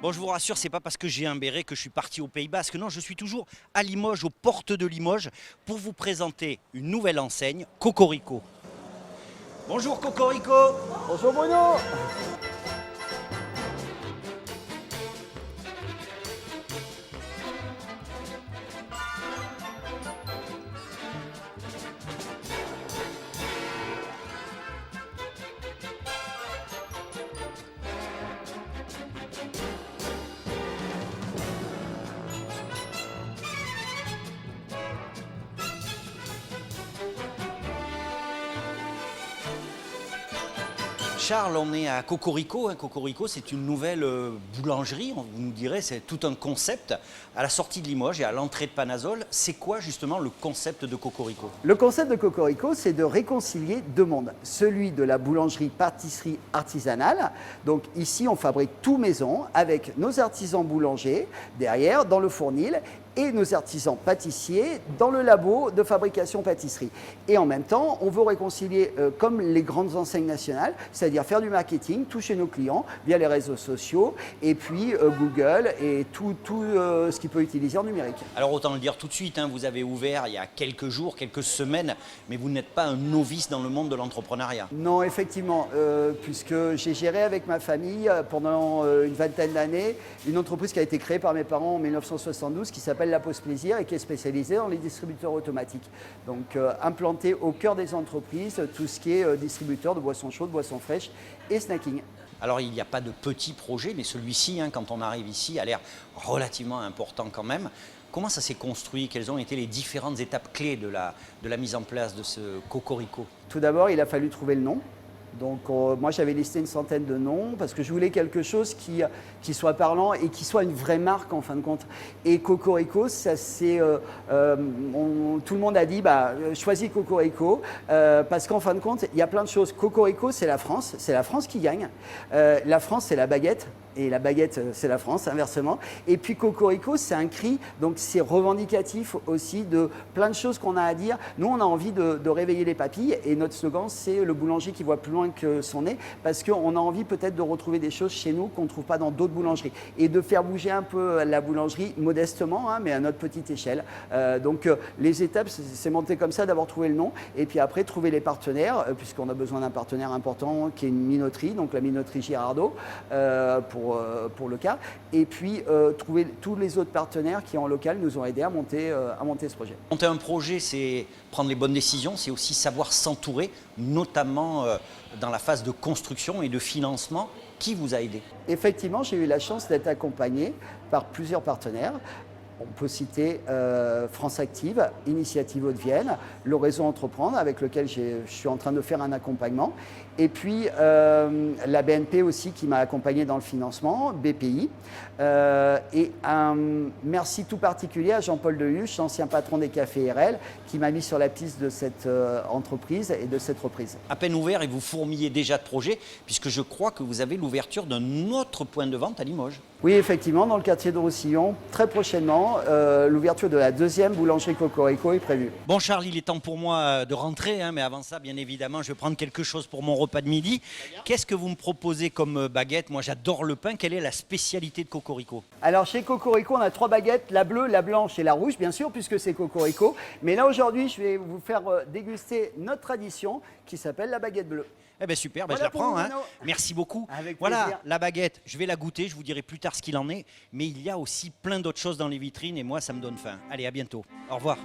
Bon, je vous rassure, c'est pas parce que j'ai un béret que je suis parti au Pays Basque. Non, je suis toujours à Limoges, aux portes de Limoges, pour vous présenter une nouvelle enseigne, Cocorico. Bonjour Cocorico. Bonjour Bruno. Charles, on est à Cocorico. Cocorico, c'est une nouvelle boulangerie, vous nous direz, c'est tout un concept. À la sortie de Limoges et à l'entrée de Panazol, c'est quoi justement le concept de Cocorico? Le concept de Cocorico, c'est de réconcilier deux mondes. Celui de la boulangerie-pâtisserie artisanale. Donc ici, on fabrique tout maison avec nos artisans boulangers derrière, dans le fournil, et nos artisans pâtissiers dans le labo de fabrication pâtisserie. Et en même temps, on veut réconcilier comme les grandes enseignes nationales, c'est-à-dire faire du marketing, toucher nos clients via les réseaux sociaux, et puis Google et tout ce qu'il peut utiliser en numérique. Alors autant le dire tout de suite, vous avez ouvert il y a quelques jours, quelques semaines, mais vous n'êtes pas un novice dans le monde de l'entrepreneuriat. Non, effectivement, puisque j'ai géré avec ma famille pendant une vingtaine d'années une entreprise qui a été créée par mes parents en 1972 qui s'appelle La Pause Plaisir et qui est spécialisée dans les distributeurs automatiques. Donc implanté au cœur des entreprises, tout ce qui est distributeur de boissons chaudes, boissons fraîches et snacking. Alors il n'y a pas de petit projet, mais celui-ci, quand on arrive ici, a l'air relativement important quand même. Comment ça s'est construit? Quelles ont été les différentes étapes clés de la mise en place de ce Cocorico? Tout d'abord, il a fallu trouver le nom. Donc moi j'avais listé une centaine de noms parce que je voulais quelque chose qui soit parlant et qui soit une vraie marque en fin de compte. Et Cocorico, ça c'est tout le monde a dit choisis Cocorico parce qu'en fin de compte il y a plein de choses. Cocorico c'est la France qui gagne. La France c'est la baguette. Et la baguette, c'est la France, inversement. Et puis Cocorico, c'est un cri, donc c'est revendicatif aussi de plein de choses qu'on a à dire. Nous, on a envie de réveiller les papilles et notre slogan, c'est le boulanger qui voit plus loin que son nez parce qu'on a envie peut-être de retrouver des choses chez nous qu'on ne trouve pas dans d'autres boulangeries et de faire bouger un peu la boulangerie modestement, mais à notre petite échelle. Donc les étapes, c'est monté comme ça, d'abord trouver le nom et puis après trouver les partenaires puisqu'on a besoin d'un partenaire important qui est une minoterie, donc la minoterie Girardot pour le cas, et puis trouver tous les autres partenaires qui en local nous ont aidés à monter ce projet. Monter un projet, c'est prendre les bonnes décisions, c'est aussi savoir s'entourer, notamment dans la phase de construction et de financement. Qui vous a aidé? Effectivement, j'ai eu la chance d'être accompagné par plusieurs partenaires. On peut citer France Active, Initiative Hauts-de-Vienne, le réseau Entreprendre avec lequel je suis en train de faire un accompagnement. Et puis la BNP aussi qui m'a accompagné dans le financement, BPI. Et un merci tout particulier à Jean-Paul Dehuche, ancien patron des cafés RL, qui m'a mis sur la piste de cette entreprise et de cette reprise. À peine ouvert et vous fourmillez déjà de projets, puisque je crois que vous avez l'ouverture d'un autre point de vente à Limoges. Oui, effectivement, dans le quartier de Roussillon, très prochainement, l'ouverture de la deuxième boulangerie Cocorico est prévue. Bon Charles, il est temps pour moi de rentrer, mais avant ça, bien évidemment, je vais prendre quelque chose pour mon repas de midi. Qu'est-ce que vous me proposez comme baguette? Moi, j'adore le pain. Quelle est la spécialité de Cocorico? Alors, chez Cocorico, on a 3 baguettes, la bleue, la blanche et la rouge, bien sûr, puisque c'est Cocorico. Mais là, aujourd'hui, je vais vous faire déguster notre tradition qui s'appelle la baguette bleue. Eh bien super, Voilà je la pour prends. vous, Bruno. Merci beaucoup. Avec voilà, plaisir. la baguette, je vais la goûter, je vous dirai plus tard ce qu'il en est. Mais il y a aussi plein d'autres choses dans les vitrines et moi, ça me donne faim. Allez, à bientôt. Au revoir.